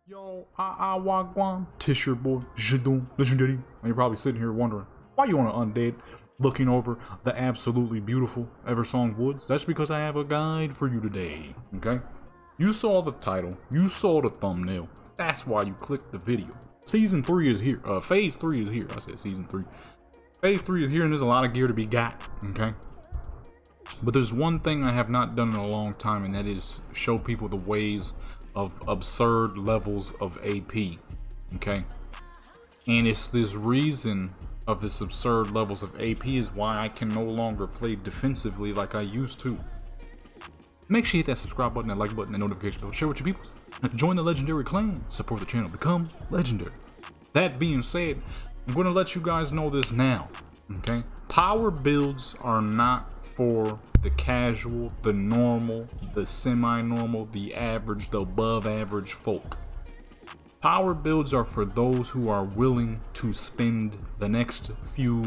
Yo, wagwan, Tish your boy, Jadon, Legendary. And you're probably sitting here wondering, why you on an undead looking over the absolutely beautiful Eversong Woods? That's because I have a guide for you today, okay? You saw the title, you saw the thumbnail, that's why you clicked the video. Season 3 is here, Phase 3 is here, I said Season 3. Phase 3 is here and there's a lot of gear to be got, okay? But there's one thing I have not done in a long time, and that is show people the ways of absurd levels of AP, okay? And it's this reason of this absurd levels of AP is why I can no longer play defensively like I used to. Make sure you hit that subscribe button, that like button, that notification bell, share with your people, join the legendary clan, support the channel, become legendary. That being said, I'm going to let you guys know this now, okay? Power builds are not for the casual, the normal, the semi-normal, the average, the above average folk. Power builds are for those who are willing to spend the next few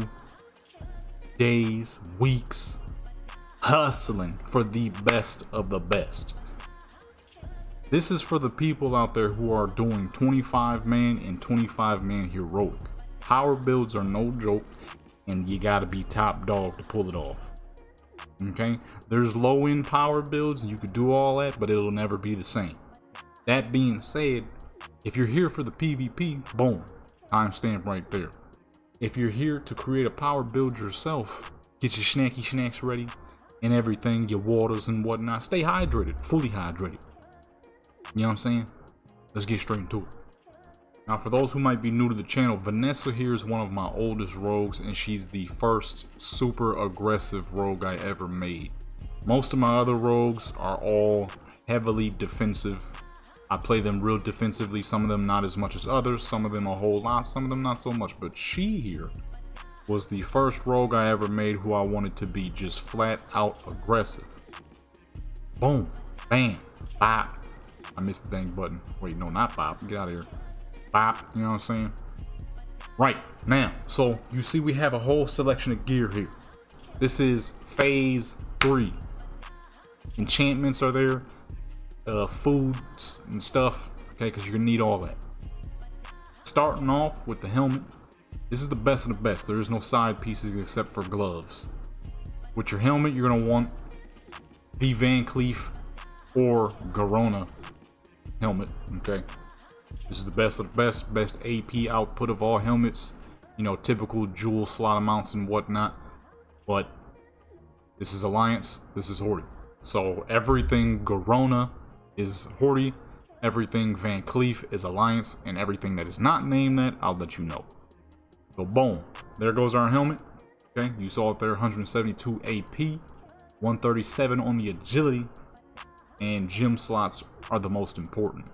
days, weeks, hustling for the best of the best. This is for the people out there who are doing 25-man and 25-man heroic. Power builds are no joke, and you gotta be top dog to pull it off. Okay, there's low-end power builds and you could do all that, but it'll never be the same. That being said, if you're here for the PvP, boom, timestamp right there. If you're here to create a power build yourself, get your snacky snacks ready and everything, your waters and whatnot, stay hydrated, fully hydrated. You know what I'm saying? Let's get straight into it. Now, for those who might be new to the channel, Vanessa here is one of my oldest rogues, and she's the first super aggressive rogue I ever made. Most of my other rogues are all heavily defensive. I play them real defensively, some of them not as much as others, some of them a whole lot, some of them not so much. But she here was the first rogue I ever made who I wanted to be just flat out aggressive. Boom, bam, bop. I missed the dang button. Wait, no, not bop, get out of here. Bop, you know what I'm saying? Right, now, so you see we have a whole selection of gear here. This is Phase 3. Enchantments are there, foods and stuff, okay, because you're gonna need all that. Starting off with the helmet. This is the best of the best. There is no side pieces except for gloves. With your helmet, you're gonna want the Van Cleef or Garona helmet, okay? This is the best of the best AP output of all helmets. You know, typical jewel slot amounts and whatnot. But this is Alliance, this is Horde. So everything Garona is Horde, everything Van Cleef is Alliance, and everything that is not named that, I'll let you know. So boom, there goes our helmet. Okay, you saw it there, 172 AP, 137 on the agility, and gem slots are the most important.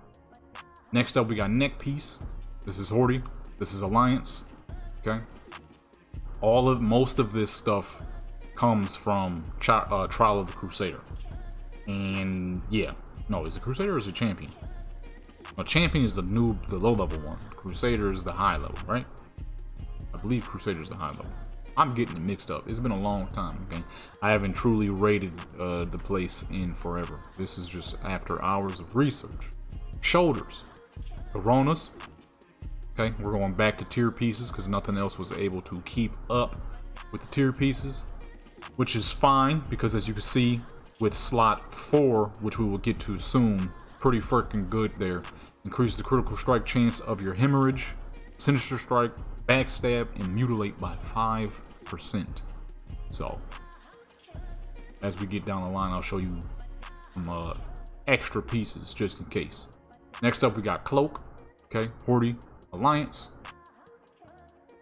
Next up, we got neck piece. This is Horde. This is Alliance. Okay. Most of this stuff comes from Trial of the Crusader. And yeah, no, is it Crusader or is it Champion? Well, Champion is the low level one. Crusader is the high level, right? I believe Crusader is the high level. I'm getting it mixed up. It's been a long time. Okay, I haven't truly rated the place in forever. This is just after hours of research. Shoulders. Coronas. Okay, we're going back to tier pieces because nothing else was able to keep up with the tier pieces, which is fine because, as you can see, with slot 4, which we will get to soon, pretty freaking good there. Increases the critical strike chance of your hemorrhage, sinister strike, backstab, and mutilate by 5%. So, as we get down the line, I'll show you some extra pieces just in case. Next up, we got cloak. Okay, Horde, Alliance.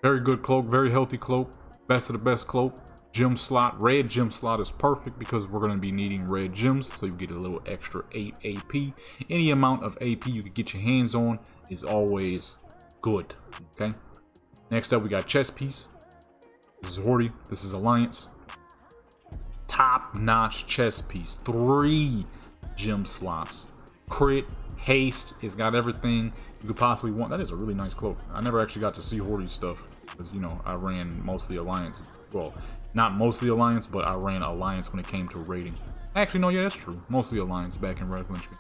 Very good cloak, very healthy cloak. Best of the best cloak. Gem slot, red gem slot is perfect because we're going to be needing red gems, so you get a little extra 8 AP. Any amount of AP you can get your hands on is always good. Okay. Next up, we got chest piece. This is Horde. This is Alliance. Top-notch chest piece. 3 gem slots. Crit. Haste, it's got everything you could possibly want. That is a really nice cloak. I never actually got to see Horde stuff because, you know, I ran mostly Alliance. Well, not mostly Alliance, but I ran Alliance when it came to raiding. Actually, no, yeah, that's true. Mostly Alliance back in Red Lynchman.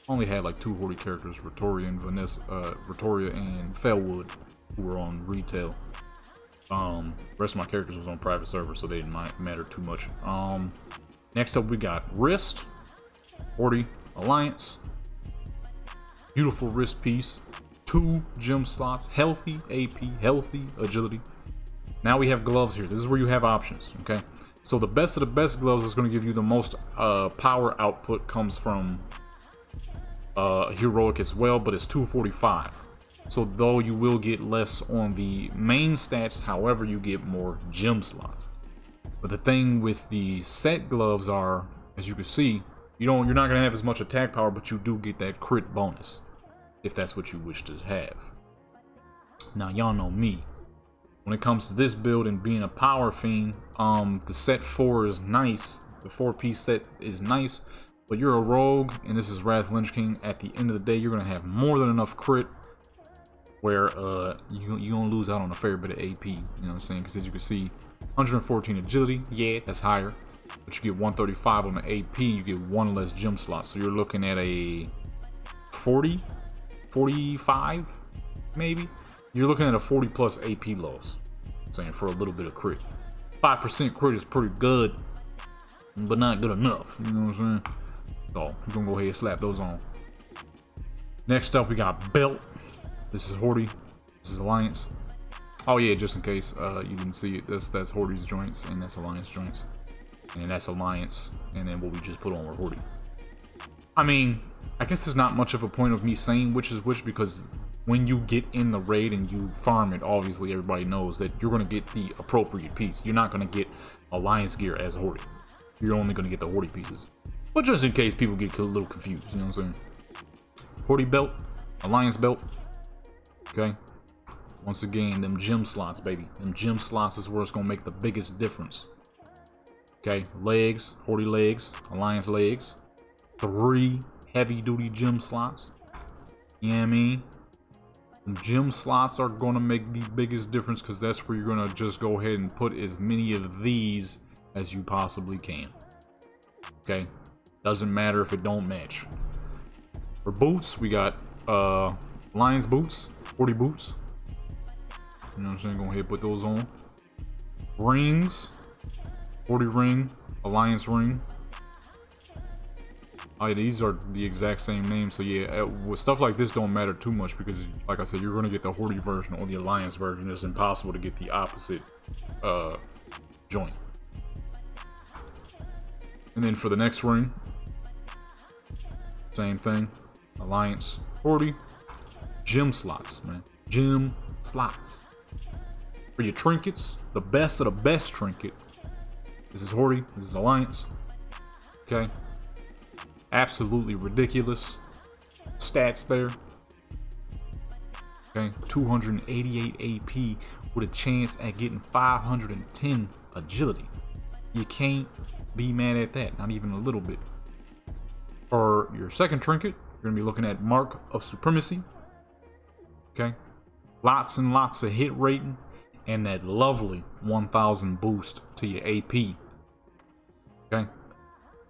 Only had like 2 Horde characters, Ratoria and Ratoria and Felwood, who were on retail. Rest of my characters was on private server, so they didn't matter too much. Next up we got Wrist, Horde, Alliance. Beautiful wrist piece, 2 gem slots, healthy AP, healthy agility. Now we have gloves here. This is where you have options, okay? So the best of the best gloves is going to give you the most power output comes from heroic as well, but it's 245. So though you will get less on the main stats, however you get more gem slots. But the thing with the set gloves are, as you can see, you're not going to have as much attack power, but you do get that crit bonus if that's what you wish to have. Now y'all know me. When it comes to this build and being a power fiend, the set 4 is nice. The 4-piece set is nice, but you're a rogue, and this is Wrath Lich King. At the end of the day, you're gonna have more than enough crit, where you're gonna lose out on a fair bit of AP. You know what I'm saying? Because as you can see, 114 agility, yeah, that's higher, but you get 135 on the AP. You get 1 less gem slot, so you're looking at a 40, 45, maybe. You're looking at a 40 plus AP loss, saying, for a little bit of crit. 5% crit is pretty good, but not good enough. You know what I'm saying? So we're gonna go ahead and slap those on. Next up, we got Belt. This is Horde. This is Alliance. Oh yeah, just in case you didn't see it, that's Horde's joints, and that's Alliance joints, and that's Alliance, and then what we just put on were Horde. I mean, I guess there's not much of a point of me saying which is which, because when you get in the raid and you farm it, obviously everybody knows that you're going to get the appropriate piece. You're not going to get Alliance gear as Horde. You're only going to get the Horde pieces. But just in case people get a little confused, you know what I'm saying? Horde belt, Alliance belt. Okay. Once again, them gem slots, baby. Them gem slots is where it's going to make the biggest difference. Okay. Legs, Horde legs, Alliance legs. 3 heavy duty gem slots. You know what I mean? Gem slots are going to make the biggest difference, because that's where you're going to just go ahead and put as many of these as you possibly can. Okay, doesn't matter if it don't match. For boots, we got Lions boots, 40 boots. You know what I'm saying? Go ahead and put those on. Rings, 40 ring, Alliance ring. Oh, yeah, these are the exact same name, so yeah, with stuff like this don't matter too much, because like I said, you're going to get the Horde version or the Alliance version. It's impossible to get the opposite joint. And then for the next ring, same thing, Alliance, Horde, gem slots, man, gem slots. For your trinkets, the best of the best trinket, this is Horde, this is Alliance, okay. Absolutely ridiculous stats there. Okay, 288 AP with a chance at getting 510 agility. You can't be mad at that, not even a little bit. For your second trinket, you're gonna be looking at Mark of Supremacy. Okay, lots and lots of hit rating, and that lovely 1000 boost to your AP. Okay.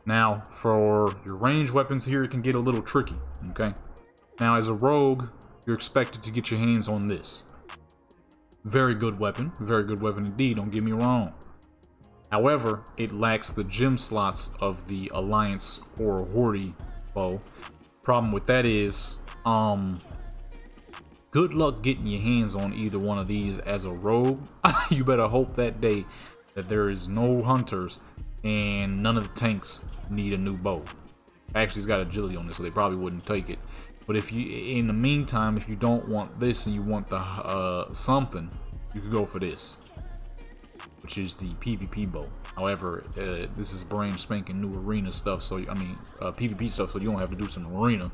Now, for your ranged weapons here, it can get a little tricky, okay? Now, as a rogue, you're expected to get your hands on this. Very good weapon indeed, don't get me wrong. However, it lacks the gem slots of the Alliance or Horde bow. Problem with that is, good luck getting your hands on either one of these as a rogue. You better hope that day that there is no hunters and none of the tanks need a new bow. Actually, it's got agility on it, so they probably wouldn't take it. But if you, in the meantime, if you don't want this and you want the something, you could go for this, which is the PvP bow. However, this is brand spanking new arena stuff, so I mean PvP stuff, so you don't have to do some arena.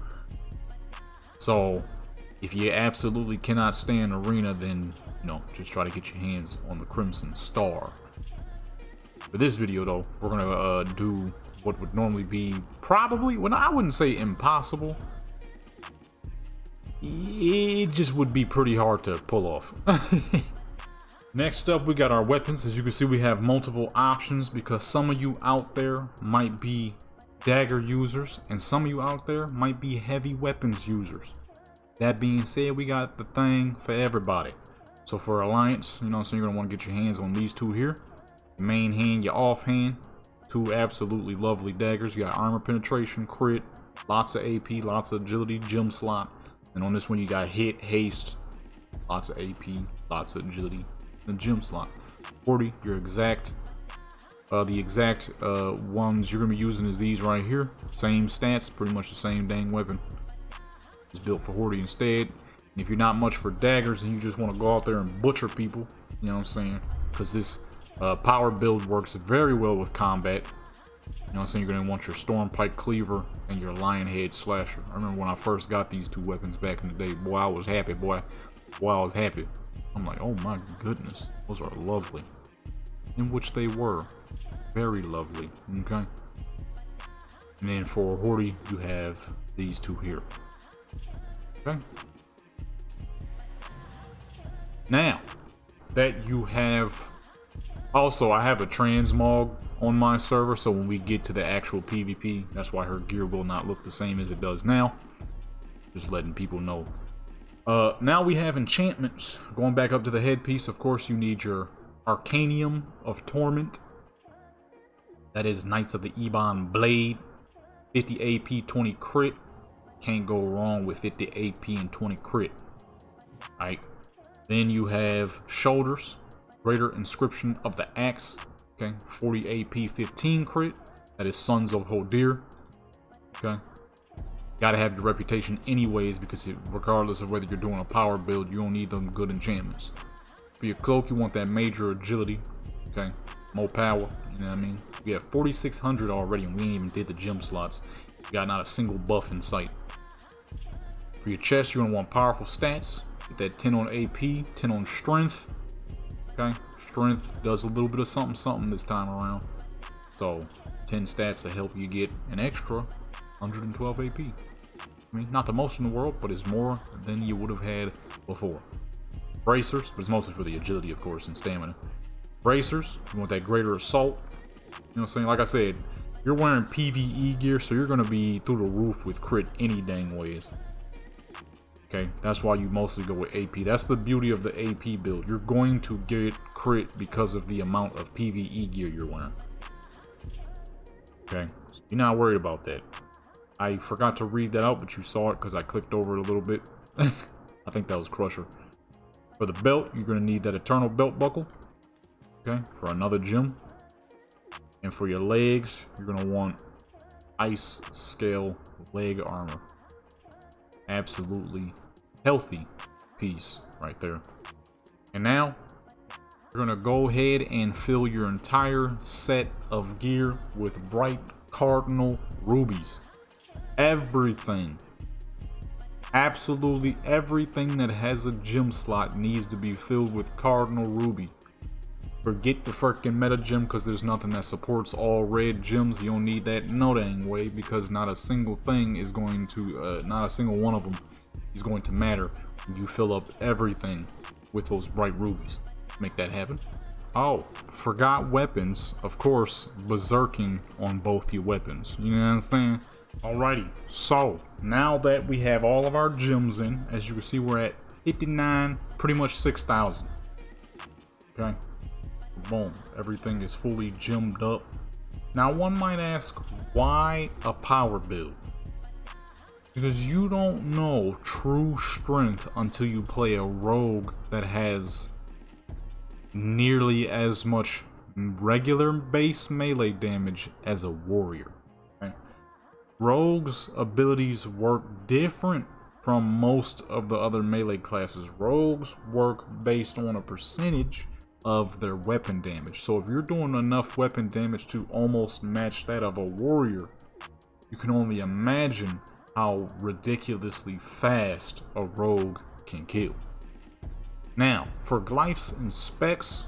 So if you absolutely cannot stand arena, then you know, just try to get your hands on the Crimson Star. For this video though, we're gonna do what would normally be probably, well, I wouldn't say impossible, it just would be pretty hard to pull off. Next up, we got our weapons. As you can see, we have multiple options because some of you out there might be dagger users, and some of you out there might be heavy weapons users. That being said, we got the thing for everybody. So for Alliance, you know, so you're gonna want to get your hands on these two here. Your main hand, your offhand, two absolutely lovely daggers. You got armor penetration, crit, lots of AP, lots of agility, gem slot. And on this one you got hit, haste, lots of AP, lots of agility, and gem slot. 40, your exact, the exact ones you're gonna be using is these right here. Same stats, pretty much the same dang weapon. It's built for Horde instead. And if you're not much for daggers and you just want to go out there and butcher people, you know what I'm saying? Because this power build works very well with combat. You know what I'm saying? You're going to want your Stormpike Cleaver and your Lionhead Slasher. I remember when I first got these two weapons back in the day. Boy, I was happy, boy. Boy, I was happy. I'm like, oh my goodness. Those are lovely. In which they were. Very lovely. Okay? And then for Horde, you have these two here. Okay? Now that you have, also I have a transmog on my server, so when we get to the actual PvP, that's why her gear will not look the same as it does now. Just letting people know. Now we have enchantments. Going back up to the headpiece, of course you need your Arcanium of Torment. That is Knights of the Ebon Blade. 50 AP, 20 crit. Can't go wrong with 50 AP and 20 crit. Alright. Then you have shoulders, greater inscription of the axe. Okay, 40 AP, 15 crit. That is Sons of Hodir. Okay, gotta have your reputation anyways, because regardless of whether you're doing a power build, you don't need them good enchantments. For your cloak, you want that major agility. Okay, more power. You know what I mean? We have 4,600 already, and we ain't even did the gem slots. We got not a single buff in sight. For your chest, you're gonna want powerful stats. Get that 10 on AP, 10 on strength. Okay, strength does a little bit of something this time around. So 10 stats to help you get an extra 112 AP. I mean, not the most in the world, but it's more than you would have had before. Bracers, but it's mostly for the agility, of course, and stamina. Bracers, you want that greater assault. You know what I'm saying? Like I said, you're wearing PvE gear, so you're gonna be through the roof with crit any dang ways. Okay, that's why you mostly go with AP. That's the beauty of the AP build. You're going to get crit because of the amount of PvE gear you're wearing. Okay, so you're not worried about that. I forgot to read that out, but you saw it because I clicked over it a little bit. I think that was Crusher. For the belt, you're going to need that Eternal Belt Buckle. Okay, for another gem. And for your legs, you're going to want Ice Scale Leg Armor. Absolutely healthy piece right there. And now you're gonna go ahead and fill your entire set of gear with bright cardinal rubies. Everything, absolutely everything that has a gem slot needs to be filled with cardinal ruby. Forget the freaking meta gem, because there's nothing that supports all red gems. You don't need that no dang way, because not a single thing is going to, not a single one of them is going to matter when you fill up everything with those bright rubies. Make that happen. Oh, forgot weapons. Of course, berserking on both your weapons. You know what I'm saying? Alrighty, so now that we have all of our gems in, as you can see, we're at 59, pretty much 6,000. Okay. Boom, everything is fully gemmed up. Now one might ask, why a power build? Because you don't know true strength until you play a rogue that has nearly as much regular base melee damage as a warrior. Okay? Rogues' abilities work different from most of the other melee classes. Rogues work based on a percentage of their weapon damage. So if you're doing enough weapon damage to almost match that of a warrior, you can only imagine how ridiculously fast a rogue can kill. Now, for glyphs and specs,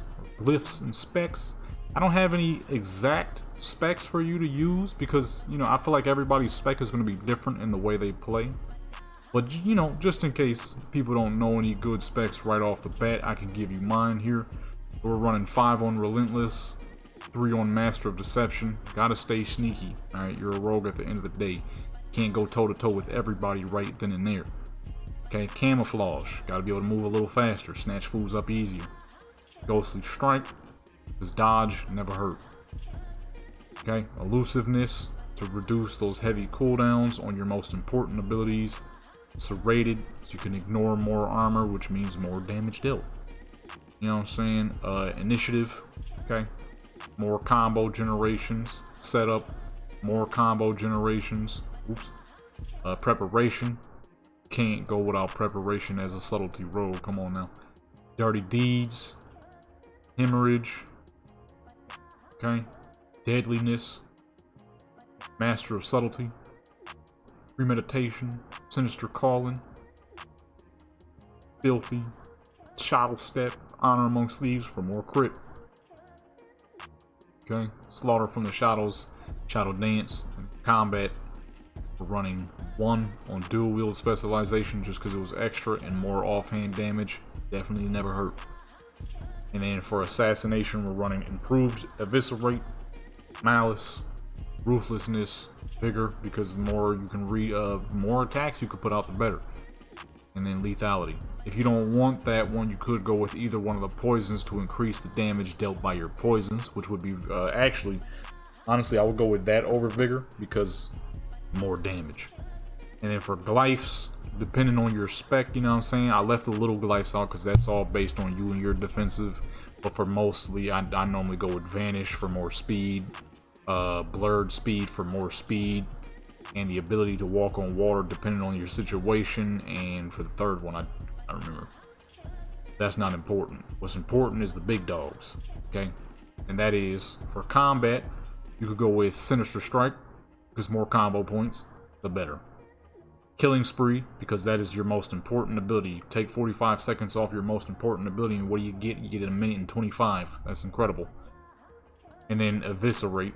I don't have any exact specs for you to use, because, you know, I feel like everybody's spec is going to be different in the way they play. But, you know, just in case people don't know any good specs right off the bat, I can give you mine here. We're running 5 on Relentless, 3 on Master of Deception. Gotta stay sneaky. Alright, you're a rogue at the end of the day. Can't go toe to toe with everybody right then and there. Okay, camouflage. Gotta be able to move a little faster. Snatch fools up easier. Ghostly strike. Because dodge never hurt. Okay, elusiveness to reduce those heavy cooldowns on your most important abilities. Serrated, so you can ignore more armor, which means more damage dealt. You know what I'm saying? Initiative. Okay, more combo generations. Setup, more combo generations. Oops. Preparation. Can't go without preparation as a subtlety rogue. Come on now. Dirty deeds. Hemorrhage. Okay. Deadliness. Master of subtlety. Premeditation. Sinister calling. Filthy. Shadow step. Honor amongst thieves for more crit. Okay. Slaughter from the shadows. Shadow dance. Combat. We're running 1 on dual wield specialization just because it was extra and more offhand damage. Definitely never hurt. And then for assassination, we're running improved eviscerate, malice, ruthlessness, vigor, because the more you can more attacks you could put out, the better. And then lethality. If you don't want that one, you could go with either one of the poisons to increase the damage dealt by your poisons, which would be actually, honestly, I would go with that over vigor because more damage. And then for glyphs, depending on your spec, you know what I'm saying, I left the little glyphs out because that's all based on you and your defensive. But for mostly, I normally go with vanish for more speed, blurred speed for more speed, and the ability to walk on water depending on your situation. And for the third one, I don't remember. That's not important. What's important is the big dogs. Okay, and that is for combat, you could go with Sinister Strike because more combo points, the better. Killing Spree, because that is your most important ability. Take 45 seconds off your most important ability, and what do you get? You get a minute and 25. That's incredible. And then Eviscerate.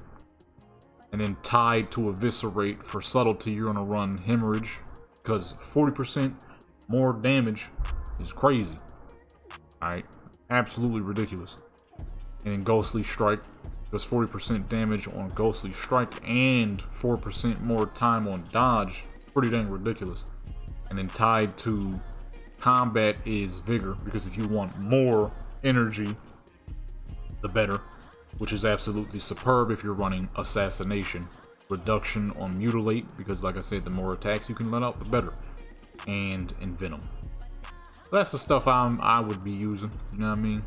And then tied to Eviscerate for subtlety, you're gonna run Hemorrhage, because 40% more damage is crazy. Alright, absolutely ridiculous. And then Ghostly Strike, does 40% damage on Ghostly Strike and 4% more time on dodge. Pretty dang ridiculous. And then tied to combat is vigor, because if you want more energy, the better, which is absolutely superb if you're running assassination. Reduction on mutilate, because like I said, the more attacks you can let out, the better. And envenom. So that's the stuff I would be using, you know what I mean?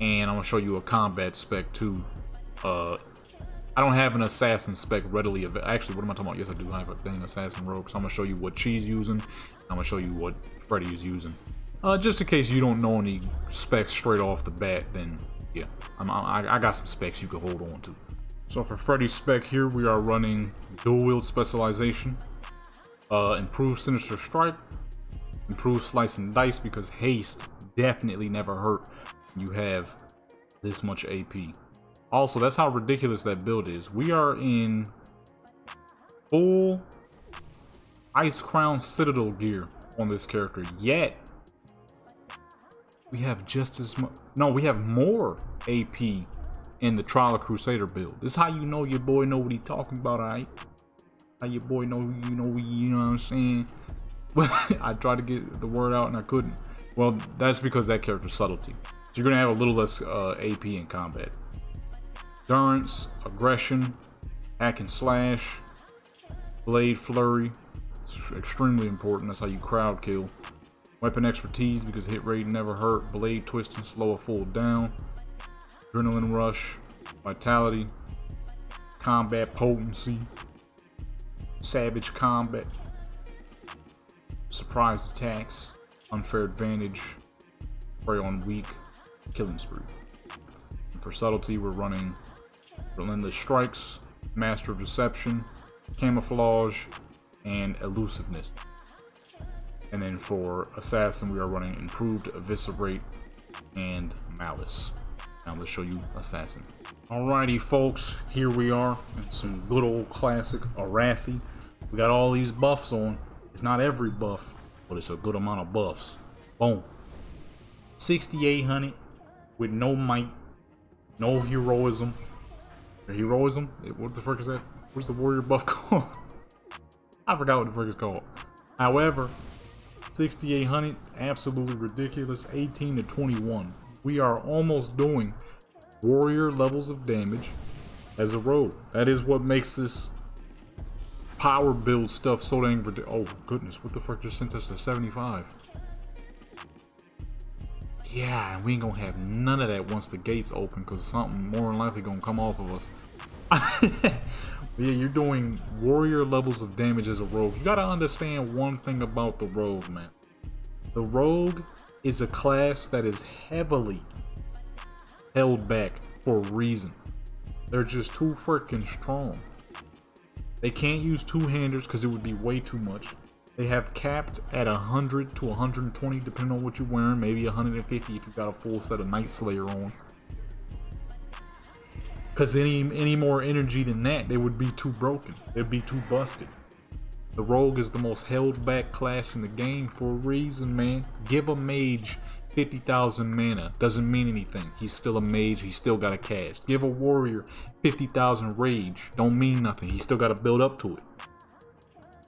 And I'm gonna show you a combat spec too. I don't have an assassin spec readily available. Actually, what am I talking about? Yes, I do have a thing, assassin rogue. So I'm gonna show you what Cheese using. I'm gonna show you what Freddy is using. Just in case you don't know any specs straight off the bat, then yeah, I got some specs you can hold on to. So for Freddy's spec here, we are running dual wield specialization, improved Sinister Strike, improved Slice and Dice, because haste definitely never hurt when you have this much AP. Also, that's how ridiculous that build is. We are in full Ice Crown Citadel gear on this character, yet we have just as much, no, we have more AP in the Trial of Crusader build. This is how you know your boy know what he talking about, alright? How your boy know, you know what I'm saying? I tried to get the word out and I couldn't. Well, that's because that character's subtlety. So you're gonna have a little less AP in combat. Endurance, aggression, hack and slash, blade flurry, it's extremely important. That's how you crowd kill. Weapon expertise, because hit rate never hurt. Blade twist and slow a fool down. Adrenaline rush, vitality, combat potency, savage combat, surprise attacks, unfair advantage, prey on weak, killing spree. And for subtlety, we're running relentless strikes, master of deception, camouflage, and elusiveness. And then for assassin, we are running improved eviscerate and malice. Now let's show you assassin. Alrighty folks, here we are in some good old classic Arathi. We got all these buffs on. It's not every buff, but it's a good amount of buffs. Boom. 6800 with no might, No heroism. Heroism? What the frick is that? What's the warrior buff called? I forgot what the frick is called. However, 6,800, absolutely ridiculous. 18 to 21. We are almost doing warrior levels of damage as a rogue. That is what makes this power build stuff so dang ridiculous. Oh goodness, what the frick just sent us to 75? Yeah, we ain't gonna have none of that once the gates open, because something more than likely gonna come off of us. Yeah, you're doing warrior levels of damage as a rogue. You gotta understand one thing about the rogue, man. The rogue is a class that is heavily held back for a reason. They're just too freaking strong. They can't use two-handers because it would be way too much. They have capped at 100 to 120 depending on what you're wearing. Maybe 150 if you got a full set of Night Slayer on. Because any more energy than that, they would be too broken. They'd be too busted. The rogue is the most held back class in the game for a reason, man. Give a mage 50,000 mana. Doesn't mean anything. He's still a mage. He's still got to cast. Give a warrior 50,000 rage. Don't mean nothing. He's still got to build up to it.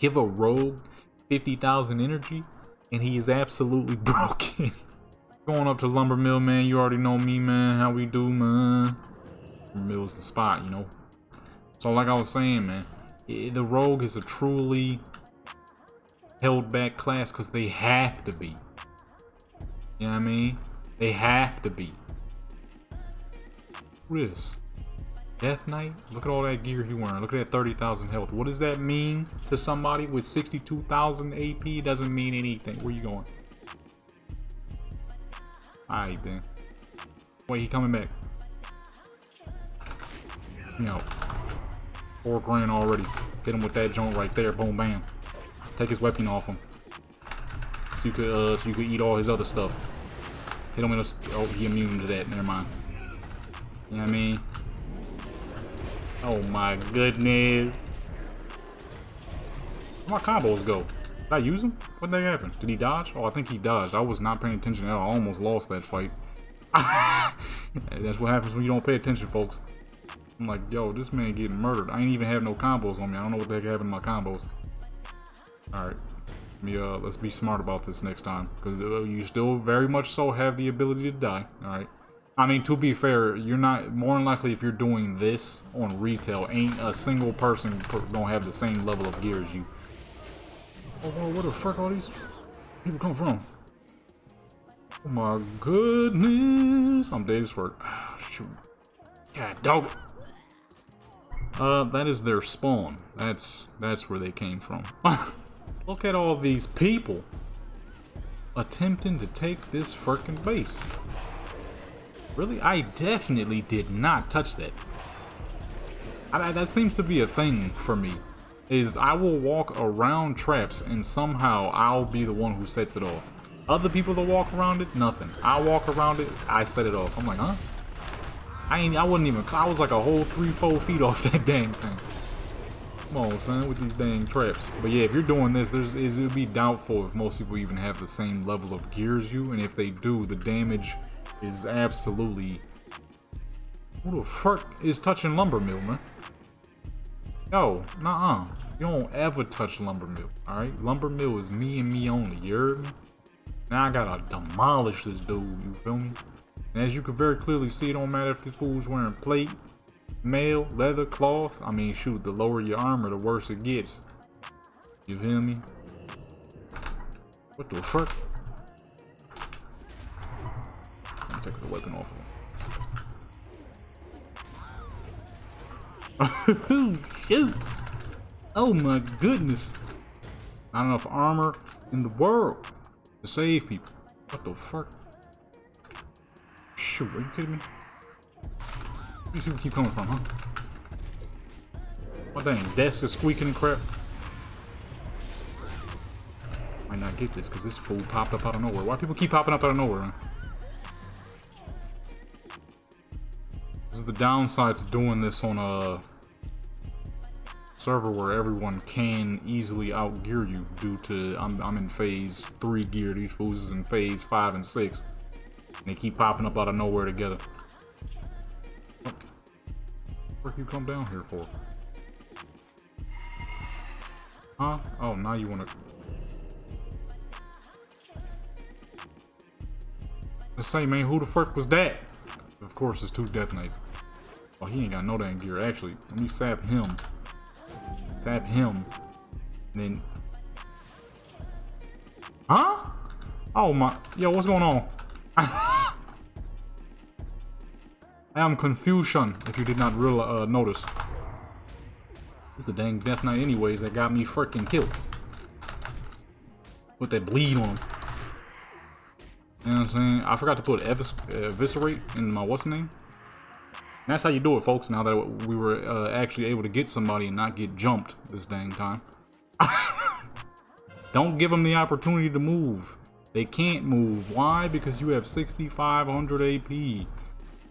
Give a rogue 50,000 energy and he is absolutely broken. Going up to Lumber Mill, man. You already know me, man. How we do, man. Lumber Mill's the spot, you know. So like I was saying, man, the rogue is a truly held back class because they have to be. You know what I mean? They have to be. What is this? Death Knight? Look at all that gear he wearing. Look at that 30,000 health. What does that mean to somebody with 62,000 AP? Doesn't mean anything. Where you going? Alright then. Wait, he coming back. You know, 4 grand already. Hit him with that joint right there. Boom, bam. Take his weapon off him. So you could eat all his other stuff. Hit him in a, oh, he immune to that. Never mind. You know what I mean? Oh my goodness. Where'd my combos go? Did I use them? What the heck happened? Did he dodge? Oh, I think he dodged. I was not paying attention at all. I almost lost that fight. That's what happens when you don't pay attention, folks. I'm like, yo, this man getting murdered. I ain't even have no combos on me. I don't know what the heck happened to my combos. Alright. Let's be smart about this next time. Because you still very much so have the ability to die. Alright. I mean, to be fair, you're not, more than likely if you're doing this on retail, ain't a single person gonna have the same level of gear as you. Oh, where the fuck all these people come from? Oh my goodness. I'm dead as fuck. Oh, shoot. God dog it. That is their spawn. That's where they came from. Look at all these people attempting to take this freaking base. Really? I definitely did not touch that. That seems to be a thing for me. Is I will walk around traps and somehow I'll be the one who sets it off. Other people that walk around it, nothing. I walk around it, I set it off. I'm like, huh? I wasn't even, I was like a whole 3-4 feet off that dang thing. Come on, son, with these dang traps. But yeah, if you're doing this, it would be doubtful if most people even have the same level of gear as you. And if they do, the damage is absolutely... Who the fuck is touching Lumber Mill, man? Yo, nuh-uh. You don't ever touch Lumber Mill, alright? Lumber Mill is me and me only, you heard me? Now I gotta demolish this dude, you feel me? And as you can very clearly see, it don't matter if the fool's wearing plate, mail, leather, cloth. I mean, shoot, the lower your armor, the worse it gets. You feel me? What the fuck? Let me take the weapon off of him. Shoot! Oh my goodness! Not enough armor in the world to save people. What the fuck? Shoot, are you kidding me? Where these people keep coming from, huh? What dang, desk is squeaking and crap. Might not get this because this fool popped up out of nowhere. Why people keep popping up out of nowhere, huh? This is the downside to doing this on a server where everyone can easily outgear you due to I'm in phase 3 gear. These fools is in phase 5 and 6. And they keep popping up out of nowhere together. What you come down here for? Huh? Oh, now you wanna... Let's say, man, who the fuck was that? Of course, it's 2 Death Knights. Oh, he ain't got no damn gear. Actually, let me sap him. Sap him. And then... Huh? Oh my... Yo, what's going on? I am confusion, if you did not notice. It's the dang Death Knight anyways that got me freaking killed. With that bleed on him. You know what I'm saying? I forgot to put eviscerate in my what's the name? And that's how you do it, folks, now that we were actually able to get somebody and not get jumped this dang time. Don't give them the opportunity to move. They can't move. Why? Because you have 6,500 AP. You're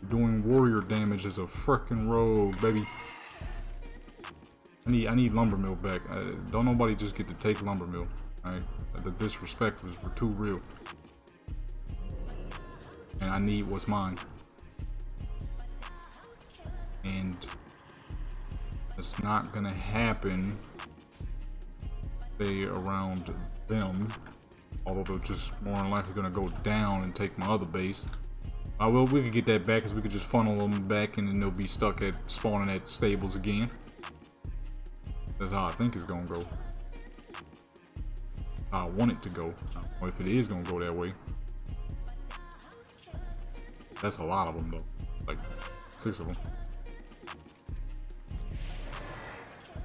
doing warrior damage as a frickin' rogue, baby. I need lumber mill back. Don't nobody just get to take lumber mill. Alright? The disrespect was too real. And I need what's mine. And it's not gonna happen. Stay around them. Although they're just more than likely gonna go down and take my other base. Well, we could get that back because we could just funnel them back and then they'll be stuck at spawning at stables again. That's how I think it's gonna go. I want it to go. Or if it is gonna go that way. That's a lot of them though. Like 6 of them.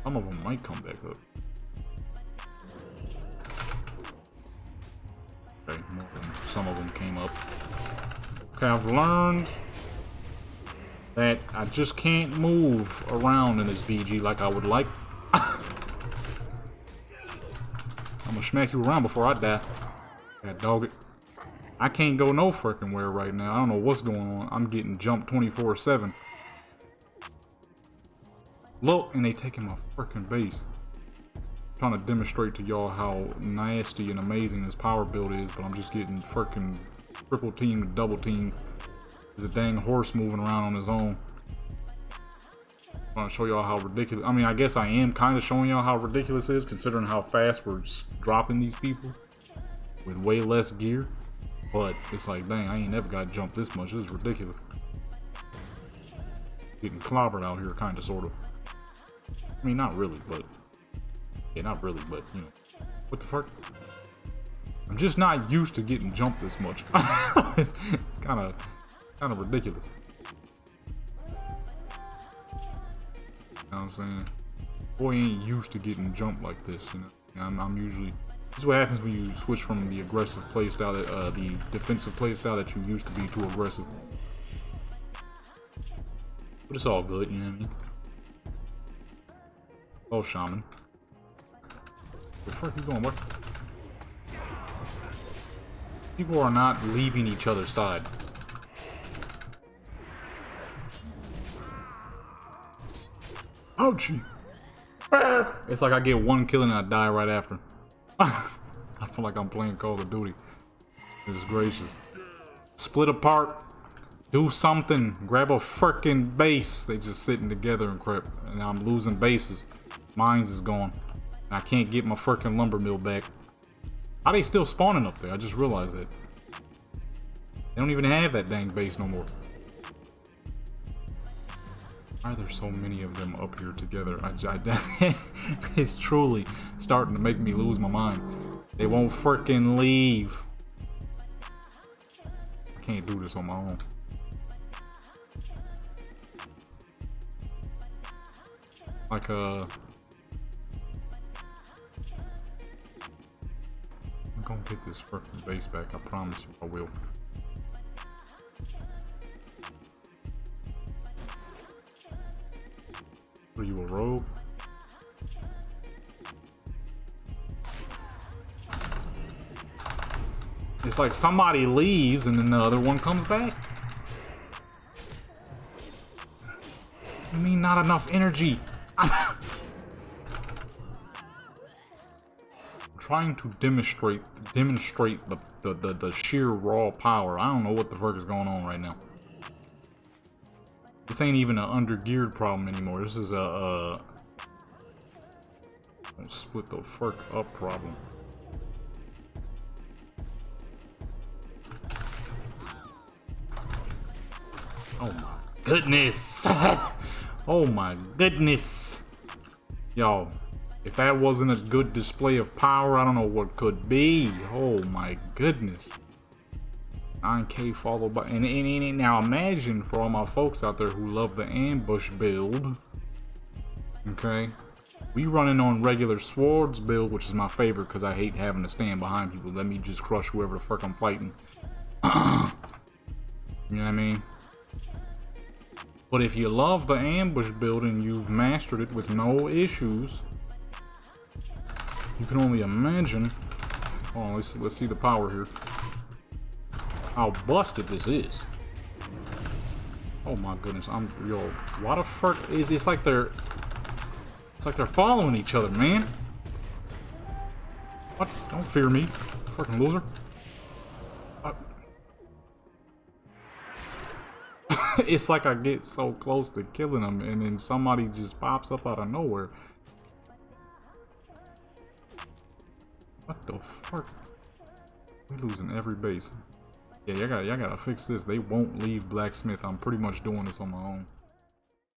Some of them might come back up. Okay, some of them came up. Okay, I've learned that I just can't move around in this BG like I would like. I'm gonna smack you around before I die. God dog it. I can't go no freaking where right now. I don't know what's going on. I'm getting jumped 24/7. Look, and they taking my freaking base. Trying to demonstrate to y'all how nasty and amazing this power build is, but I'm just getting freaking triple teamed, double teamed. There's a dang horse moving around on his own. Trying to show y'all how ridiculous. I mean, I guess I am kind of showing y'all how ridiculous it is, considering how fast we're dropping these people with way less gear. But it's like, dang, I ain't never got jumped this much. This is ridiculous. Getting clobbered out here, kind of, sort of. I mean, not really, but yeah, not really, but you know, what the fuck? I'm just not used to getting jumped this much. It's kind of ridiculous. You know what I'm saying? Boy ain't used to getting jumped like this, you know. I'm usually, this is what happens when you switch from the aggressive playstyle, the defensive playstyle that you used to be to aggressive. But it's all good, you know what I mean? Oh, shaman. Where the fuck you going? What? People are not leaving each other's side. Oh, gee. It's like I get one kill and I die right after. I feel like I'm playing Call of Duty. It's gracious. Split apart. Do something. Grab a freaking base. They just sitting together and crap. And I'm losing bases. Mines is gone. I can't get my freaking lumber mill back. How they still spawning up there? I just realized that. They don't even have that dang base no more. Why are there so many of them up here together? It's truly starting to make me lose my mind. They won't freaking leave. I can't do this on my own. Like, I'm gonna get this freaking base back. I promise you I will. Are you a rogue? It's like somebody leaves and then the other one comes back. I mean, not enough energy. I'm trying to demonstrate the sheer raw power. I don't know what the fuck is going on right now. This ain't even an under-geared problem anymore. This is a split the fuck up problem. Oh my goodness. Oh my goodness. Yo, if that wasn't a good display of power, I don't know what could be. Oh my goodness. 9K followed by, and now imagine for all my folks out there who love the ambush build. Okay, we running on regular swords build, which is my favorite because I hate having to stand behind people. Let me just crush whoever the fuck I'm fighting. You know what I mean? But if you love the ambush build and you've mastered it with no issues, you can only imagine. Oh, let's see the power here. How busted this is. Oh my goodness, yo, what the fuck is it's like they're following each other, man. What? Don't fear me, fucking loser. What? It's like I get so close to killing them and then somebody just pops up out of nowhere. What the fuck? We're losing every base. Yeah, y'all gotta fix this. They won't leave blacksmith. I'm pretty much doing this on my own.